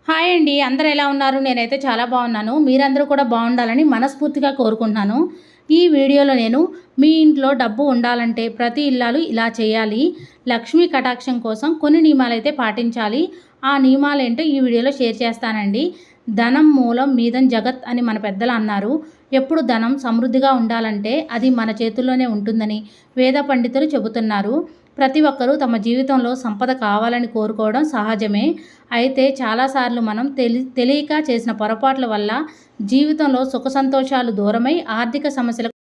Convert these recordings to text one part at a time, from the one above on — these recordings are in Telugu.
హాయ్ అండి. అందరూ ఎలా ఉన్నారు? నేనైతే చాలా బాగున్నాను. మీరందరూ కూడా బాగుండాలని మనస్ఫూర్తిగా కోరుకుంటున్నాను. ఈ వీడియోలో నేను మీ ఇంట్లో డబ్బు ఉండాలంటే ప్రతి ఇల్లాలు ఇలా చేయాలి, లక్ష్మీ కటాక్షం కోసం కొన్ని నియమాలైతే పాటించాలి. ఆ నియమాలేంటో ఈ వీడియోలో షేర్ చేస్తానండి. ధనం మూలం మీదం జగత్ అని మన పెద్దలు అన్నారు. ఎప్పుడు ధనం సమృద్ధిగా ఉండాలంటే అది మన చేతుల్లోనే ఉంటుందని వేద పండితులు చెబుతున్నారు. ప్రతి ఒక్కరూ తమ జీవితంలో సంపద కావాలని కోరుకోవడం సహజమే. అయితే చాలాసార్లు మనం తెలియక చేసిన పొరపాట్ల వల్ల జీవితంలో సుఖ సంతోషాలు దూరమై ఆర్థిక సమస్యలకు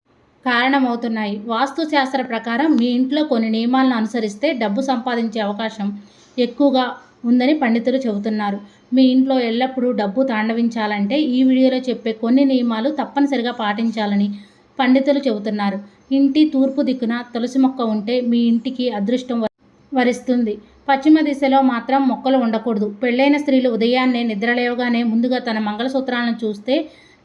కారణమవుతున్నాయి. వాస్తు శాస్త్ర ప్రకారం మీ ఇంట్లో కొన్ని నియమాలను అనుసరిస్తే డబ్బు సంపాదించే అవకాశం ఎక్కువగా ఉందని పండితులు చెబుతున్నారు. మీ ఇంట్లో ఎల్లప్పుడూ డబ్బు తాండవించాలంటే ఈ వీడియోలో చెప్పే కొన్ని నియమాలు తప్పనిసరిగా పాటించాలని పండితులు చెబుతున్నారు. ఇంటి తూర్పు దిక్కున తులసి మొక్క ఉంటే మీ ఇంటికి అదృష్టం వరిస్తుంది. పశ్చిమ దిశలో మాత్రం మొక్కలు ఉండకూడదు. పెళ్ళైన స్త్రీలు ఉదయాన్నే నిద్రలేవగానే ముందుగా తన మంగళసూత్రాలను చూస్తే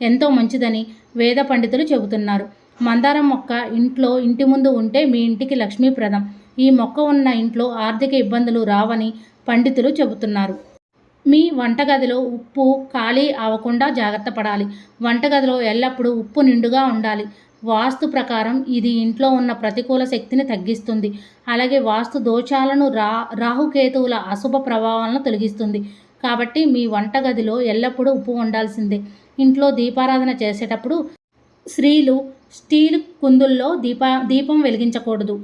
ఎంతో మంచిదని వేద పండితులు చెబుతున్నారు. మందారం మొక్క ఇంటి ముందు ఉంటే మీ ఇంటికి లక్ష్మీప్రదం. ఈ మొక్క ఉన్న ఇంట్లో ఆర్థిక ఇబ్బందులు రావని పండితులు చెబుతున్నారు. మీ వంటగదిలో ఉప్పు ఖాళీ అవ్వకుండా జాగ్రత్త పడాలి. వంటగదిలో ఎల్లప్పుడూ ఉప్పు నిండుగా ఉండాలి. వాస్తు ప్రకారం ఇది ఇంట్లో ఉన్న ప్రతికూల శక్తిని తగ్గిస్తుంది. అలాగే వాస్తు దోషాలను రాహుకేతువుల అశుభ ప్రభావాలను తొలగిస్తుంది. కాబట్టి మీ వంటగదిలో ఎల్లప్పుడూ ఉప్పు ఉండాల్సిందే. ఇంట్లో దీపారాధన చేసేటప్పుడు స్త్రీలు స్టీల్ కుందుల్లో దీపం వెలిగించకూడదు.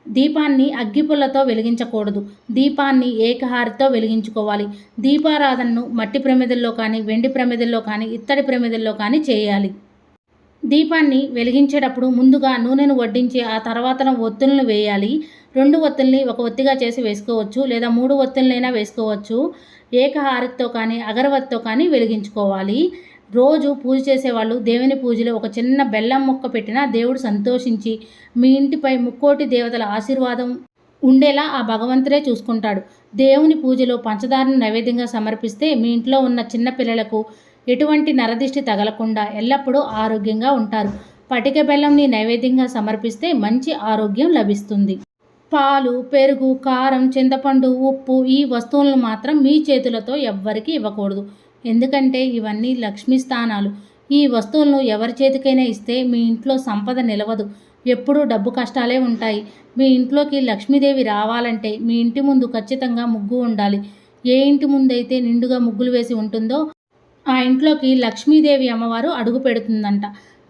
దీపాన్ని అగ్గిపుల్లతో వెలిగించకూడదు. దీపాన్ని ఏకహారితో వెలిగించుకోవాలి. దీపారాధనను మట్టి ప్రమిదల్లో కానీ, వెండి ప్రమిదల్లో కానీ, ఇత్తడి ప్రమిదల్లో కానీ చేయాలి. దీపాన్ని వెలిగించేటప్పుడు ముందుగా నూనెను వడ్డించి ఆ తర్వాత ఒత్తులను వేయాలి. 2 ఒత్తుల్ని ఒక ఒత్తిగా చేసి వేసుకోవచ్చు, లేదా 3 ఒత్తులనైనా వేసుకోవచ్చు. ఏకహారతితో కానీ అగరవత్తితో కానీ వెలిగించుకోవాలి. రోజు పూజ చేసేవాళ్ళు దేవుని పూజలో ఒక చిన్న బెల్లం ముక్క పెట్టినా దేవుడు సంతోషించి మీ ఇంటిపై ముక్కోటి దేవతల ఆశీర్వాదం ఉండేలా ఆ భగవంతుడే చూసుకుంటాడు. దేవుని పూజలో పంచదారను నైవేద్యంగా సమర్పిస్తే మీ ఇంట్లో ఉన్న చిన్న పిల్లలకు ఎటువంటి నరదిష్టి తగలకుండా ఎల్లప్పుడూ ఆరోగ్యంగా ఉంటారు. పటిక బెల్లంని నైవేద్యంగా సమర్పిస్తే మంచి ఆరోగ్యం లభిస్తుంది. పాలు, పెరుగు, కారం, చింతపండు, ఉప్పు ఈ వస్తువులను మాత్రం మీ చేతులతో ఎవ్వరికీ ఇవ్వకూడదు. ఎందుకంటే ఇవన్నీ లక్ష్మీ స్థానాలు. ఈ వస్తువులను ఎవరి చేతికైనా ఇస్తే మీ ఇంట్లో సంపద నిలవదు. ఎప్పుడూ డబ్బు కష్టాలే ఉంటాయి. మీ ఇంట్లోకి లక్ష్మీదేవి రావాలంటే మీ ఇంటి ముందు ఖచ్చితంగా ముగ్గు ఉండాలి. ఏ ఇంటి ముందైతే నిండుగా ముగ్గులు వేసి ఉంటుందో ఆ ఇంట్లోకి లక్ష్మీదేవి అమ్మవారు అడుగు పెడుతుందంట.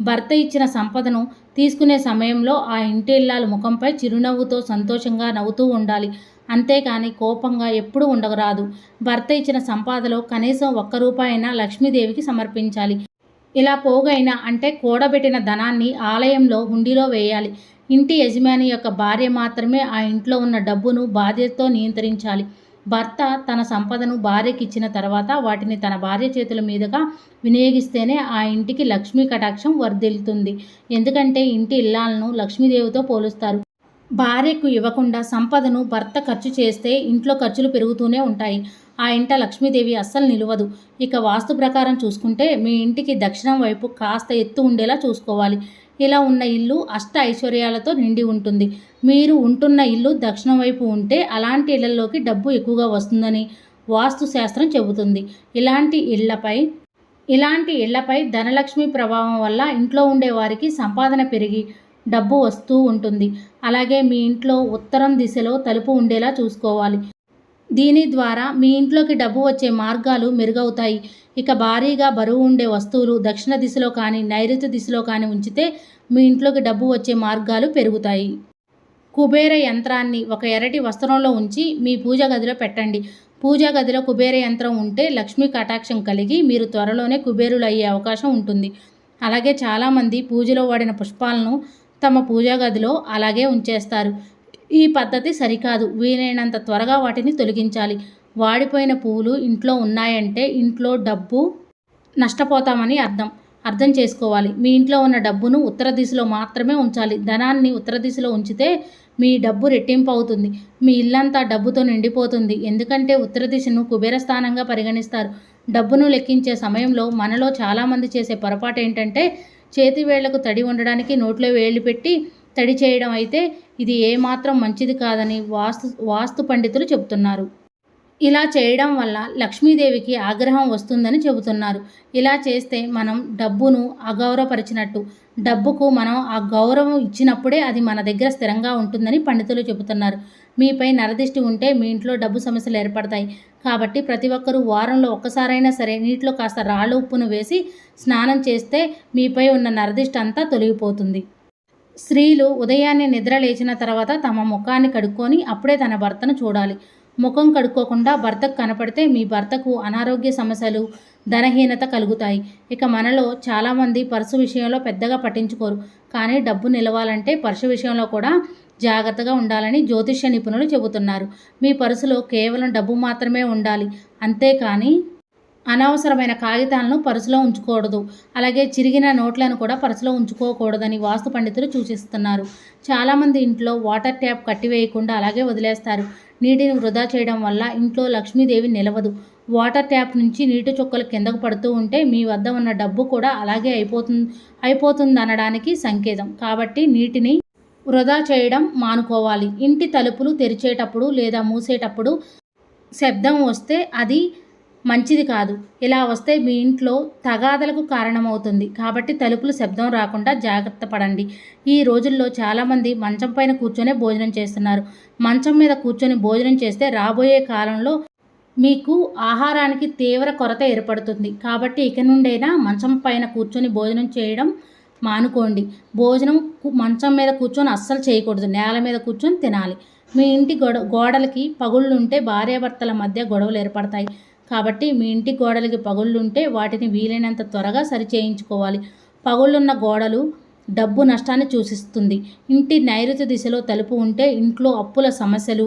భర్త ఇచ్చిన సంపదను తీసుకునే సమయంలో ఆ ఇంటి ఇల్లాల ముఖంపై చిరునవ్వుతో సంతోషంగా నవ్వుతూ ఉండాలి. అంతేకాని కోపంగా ఎప్పుడూ ఉండరాదు. భర్త ఇచ్చిన సంపాదలో కనీసం 1 రూపాయైనా లక్ష్మీదేవికి సమర్పించాలి. ఇలా పోగైనా అంటే కూడబెట్టిన ధనాన్ని ఆలయంలో హుండీలో వేయాలి. ఇంటి యజమాని యొక్క భార్య మాత్రమే ఆ ఇంట్లో ఉన్న డబ్బును బాధ్యతతో నియంత్రించాలి. భర్త తన సంపదను భార్యకి ఇచ్చిన తర్వాత వాటిని తన భార్య చేతుల మీదుగా వినియోగిస్తేనే ఆ ఇంటికి లక్ష్మీ కటాక్షం వర్ధిల్లుతుంది. ఎందుకంటే ఇంటి ఇల్లాలను లక్ష్మీదేవితో పోలుస్తారు. భార్యకు ఇవ్వకుండా సంపదను భర్త ఖర్చు చేస్తే ఇంట్లో ఖర్చులు పెరుగుతూనే ఉంటాయి. ఆ ఇంట లక్ష్మీదేవి అస్సలు నిలవదు. ఇక వాస్తు ప్రకారం చూసుకుంటే మీ ఇంటికి దక్షిణం వైపు కాస్త ఎత్తు ఉండేలా చూసుకోవాలి. ఇలా ఉన్న ఇల్లు అష్ట ఐశ్వర్యాలతో నిండి ఉంటుంది. మీరు ఉంటున్న ఇల్లు దక్షిణం వైపు ఉంటే అలాంటి ఇళ్లలోకి డబ్బు ఎక్కువగా వస్తుందని వాస్తు శాస్త్రం చెబుతుంది. ఇలాంటి ఇళ్లపై ధనలక్ష్మి ప్రభావం వల్ల ఇంట్లో ఉండే వారికి సంపాదన పెరిగి డబ్బు వస్తూ ఉంటుంది. అలాగే మీ ఇంట్లో ఉత్తరం దిశలో తలుపు ఉండేలా చూసుకోవాలి. దీని ద్వారా మీ ఇంట్లోకి డబ్బు వచ్చే మార్గాలు మెరుగవుతాయి. ఇక భారీగా బరువు ఉండే వస్తువులు దక్షిణ దిశలో కానీ, నైరుతి దిశలో కానీ ఉంచితే మీ ఇంట్లోకి డబ్బు వచ్చే మార్గాలు పెరుగుతాయి. కుబేర యంత్రాన్ని ఒక ఎర్రటి వస్త్రంలో ఉంచి మీ పూజ గదిలో పెట్టండి. పూజా గదిలో కుబేర యంత్రం ఉంటే లక్ష్మీ కటాక్షం కలిగి మీరు త్వరలోనే కుబేరులు అయ్యే అవకాశం ఉంటుంది. అలాగే చాలామంది పూజలో వాడిన పుష్పాలను తమ పూజా గదిలో అలాగే ఉంచేస్తారు. ఈ పద్ధతి సరికాదు. వీలైనంత త్వరగా వాటిని తొలగించాలి. వాడిపోయిన పువ్వులు ఇంట్లో ఉన్నాయంటే ఇంట్లో డబ్బు నష్టపోతామని అర్థం చేసుకోవాలి. మీ ఇంట్లో ఉన్న డబ్బును ఉత్తర దిశలో మాత్రమే ఉంచాలి. ధనాన్ని ఉత్తర దిశలో ఉంచితే మీ డబ్బు రెట్టింపు అవుతుంది. మీ ఇల్లంతా డబ్బుతో నిండిపోతుంది. ఎందుకంటే ఉత్తర దిశను కుబేర స్థానంగా పరిగణిస్తారు. డబ్బును లెక్కించే సమయంలో మనలో చాలామంది చేసే పొరపాటు ఏంటంటే చేతి వేళ్లకు తడి ఉండడానికి నోట్లో వేళ్ళు పెట్టి తడి చేయడం. అయితే ఇది ఏమాత్రం మంచిది కాదని వాస్తు పండితులు చెబుతున్నారు. ఇలా చేయడం వల్ల లక్ష్మీదేవికి ఆగ్రహం వస్తుందని చెబుతున్నారు. ఇలా చేస్తే మనం డబ్బును అగౌరవపరిచినట్టు. డబ్బుకు మనం ఆ గౌరవం ఇచ్చినప్పుడే అది మన దగ్గర స్థిరంగా ఉంటుందని పండితులు చెబుతున్నారు. మీపై నరదిష్టి ఉంటే మీ ఇంట్లో డబ్బు సమస్యలు ఏర్పడతాయి. కాబట్టి ప్రతి ఒక్కరూ వారంలో ఒక్కసారైనా సరే నీటిలో కాస్త రాళ్ళ ఉప్పును వేసి స్నానం చేస్తే మీపై ఉన్న నరదిష్టి అంతా తొలగిపోతుంది. స్త్రీలు ఉదయాన్నే నిద్ర లేచిన తర్వాత తమ ముఖాన్ని కడుక్కొని అప్పుడే తన భర్తను చూడాలి. ముఖం కడుక్కోకుండా భర్తకు కనపడితే మీ భర్తకు అనారోగ్య సమస్యలు, ధనహీనత కలుగుతాయి. ఇక మనలో చాలామంది పర్సు విషయంలో పెద్దగా పట్టించుకోరు. కానీ డబ్బు నిలవాలంటే పర్సు విషయంలో కూడా జాగ్రత్తగా ఉండాలని జ్యోతిష్య నిపుణులు చెబుతున్నారు. మీ పర్సులో కేవలం డబ్బు మాత్రమే ఉండాలి. అంతేకాని అనవసరమైన కాగితాలను పర్సులో ఉంచకూడదు. అలాగే చిరిగిన నోట్లను కూడా పర్సులో ఉంచుకోకూడదని వాస్తు పండితులు సూచిస్తున్నారు. చాలామంది ఇంట్లో వాటర్ ట్యాప్ కట్టివేయకుండా అలాగే వదిలేస్తారు. నీటిని వృధా చేయడం వల్ల ఇంట్లో లక్ష్మీదేవి నిలవదు. వాటర్ ట్యాప్ నుంచి నీటి చుక్కలు కిందకు పడుతూ ఉంటే మీ వద్ద ఉన్న డబ్బు కూడా అలాగే అయిపోతుందనడానికి సంకేతం. కాబట్టి నీటిని వృధా చేయడం మానుకోవాలి. ఇంటి తలుపులు తెరిచేటప్పుడు లేదా మూసేటప్పుడు శబ్దం వస్తే అది మంచిది కాదు. ఇలా వస్తే మీ ఇంట్లో తగాదలకు కారణమవుతుంది. కాబట్టి తలుపులు శబ్దం రాకుండా జాగ్రత్త పడండి. ఈ రోజుల్లో చాలామంది మంచం పైన కూర్చొనే భోజనం చేస్తున్నారు. మంచం మీద కూర్చొని భోజనం చేస్తే రాబోయే కాలంలో మీకు ఆహారానికి తీవ్ర కొరత ఏర్పడుతుంది. కాబట్టి ఇక నుండైనా మంచం పైన కూర్చొని భోజనం చేయడం మానుకోండి. భోజనం మంచం మీద కూర్చొని అస్సలు చేయకూడదు. నేల మీద కూర్చొని తినాలి. మీ ఇంటి గోడలకి పగుళ్ళుంటే భార్యాభర్తల మధ్య గొడవలు ఏర్పడతాయి. కాబట్టి మీ ఇంటి గోడలకి పగుళ్ళుంటే వాటిని వీలైనంత త్వరగా సరిచేయించుకోవాలి. పగుళ్ళున్న గోడలు డబ్బు నష్టాన్ని సూచిస్తుంది. ఇంటి నైరుతి దిశలో తలుపు ఉంటే ఇంట్లో అప్పుల సమస్యలు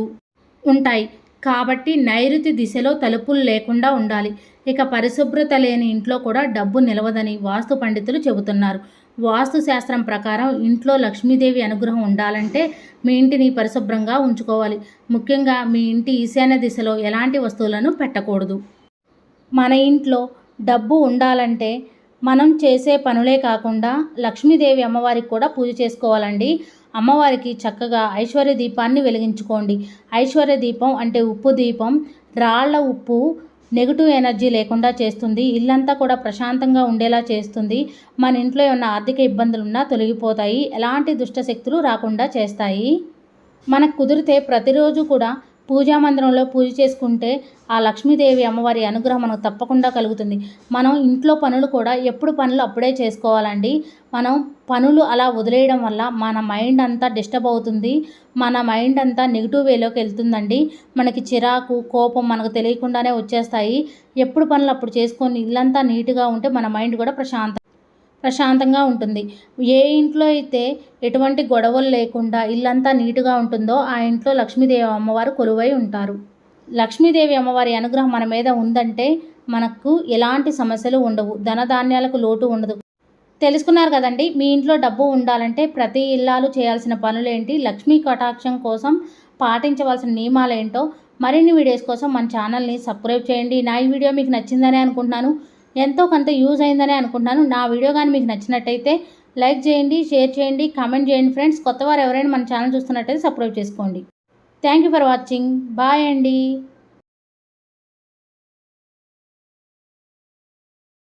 ఉంటాయి. కాబట్టి నైరుతి దిశలో తలుపులు లేకుండా ఉండాలి. ఇక పరిశుభ్రత లేని ఇంట్లో కూడా డబ్బు నిలవదని వాస్తు పండితులు చెబుతున్నారు. వాస్తు శాస్త్రం ప్రకారం ఇంట్లో లక్ష్మీదేవి అనుగ్రహం ఉండాలంటే మీ ఇంటిని పరిశుభ్రంగా ఉంచుకోవాలి. ముఖ్యంగా మీ ఇంటి ఈశాన్య దిశలో ఎలాంటి వస్తువులను పెట్టకూడదు. మన ఇంట్లో డబ్బు ఉండాలంటే మనం చేసే పనులే కాకుండా లక్ష్మీదేవి అమ్మవారికి కూడా పూజ చేసుకోవాలండి. అమ్మవారికి చక్కగా ఐశ్వర్య దీపాన్ని వెలిగించుకోండి. ఐశ్వర్య దీపం అంటే ఉప్పు దీపం. రాళ్ల ఉప్పు నెగిటివ్ ఎనర్జీ లేకుండా చేస్తుంది. ఇల్లంతా కూడా ప్రశాంతంగా ఉండేలా చేస్తుంది. మన ఇంట్లో ఏమన్నా ఆర్థిక ఇబ్బందులున్నా తొలగిపోతాయి. ఎలాంటి దుష్ట శక్తులు రాకుండా చేస్తాయి. మనకు కుదిరితే ప్రతిరోజు కూడా పూజా మందిరంలో పూజ చేసుకుంటే ఆ లక్ష్మీదేవి అమ్మవారి అనుగ్రహం మనకు తప్పకుండా కలుగుతుంది. మనం ఇంట్లో పనులు కూడా ఎప్పుడు పనులు అప్పుడే చేసుకోవాలండి. మనం పనులు అలా వదిలేయడం వల్ల మన మైండ్ అంతా డిస్టర్బ్ అవుతుంది. మన మైండ్ అంతా నెగిటివ్ వేలోకి వెళ్తుందండి. మనకి చిరాకు, కోపం మనకు తెలియకుండానే వచ్చేస్తాయి. ఎప్పుడు పనులు అప్పుడు చేసుకొని ఇల్లంతా నీట్గా ఉంటే మన మైండ్ కూడా ప్రశాంతంగా ఉంటుంది. ఏ ఇంట్లో అయితే ఎటువంటి గొడవలు లేకుండా ఇల్లంతా నీట్గా ఉంటుందో ఆ ఇంట్లో లక్ష్మీదేవి అమ్మవారు కొలువై ఉంటారు. లక్ష్మీదేవి అమ్మవారి అనుగ్రహం మన మీద ఉందంటే మనకు ఎలాంటి సమస్యలు ఉండవు. ధనధాన్యాలకు లోటు ఉండదు. తెలుసుకున్నారు కదండి. మీ ఇంట్లో డబ్బు ఉండాలంటే ప్రతి ఇల్లాలు చేయాల్సిన పనులేంటి, లక్ష్మీ కటాక్షం కోసం పాటించవలసిన నియమాలేంటో. మరిన్ని వీడియోస్ కోసం మన ఛానల్ని సబ్స్క్రైబ్ చేయండి. నా ఈ వీడియో మీకు నచ్చిందనే అనుకుంటున్నాను. ఎంతో కొంత యూజ్ అయిందనే అనుకుంటున్నాను. నా వీడియో కానీ మీకు నచ్చినట్టయితే లైక్ చేయండి, షేర్ చేయండి, కామెంట్ చేయండి ఫ్రెండ్స్. కొత్తవారు ఎవరైనా మన ఛానల్ చూస్తున్నట్టయితే సబ్స్క్రైబ్ చేసుకోండి. Thank you for watching. Bye అండి.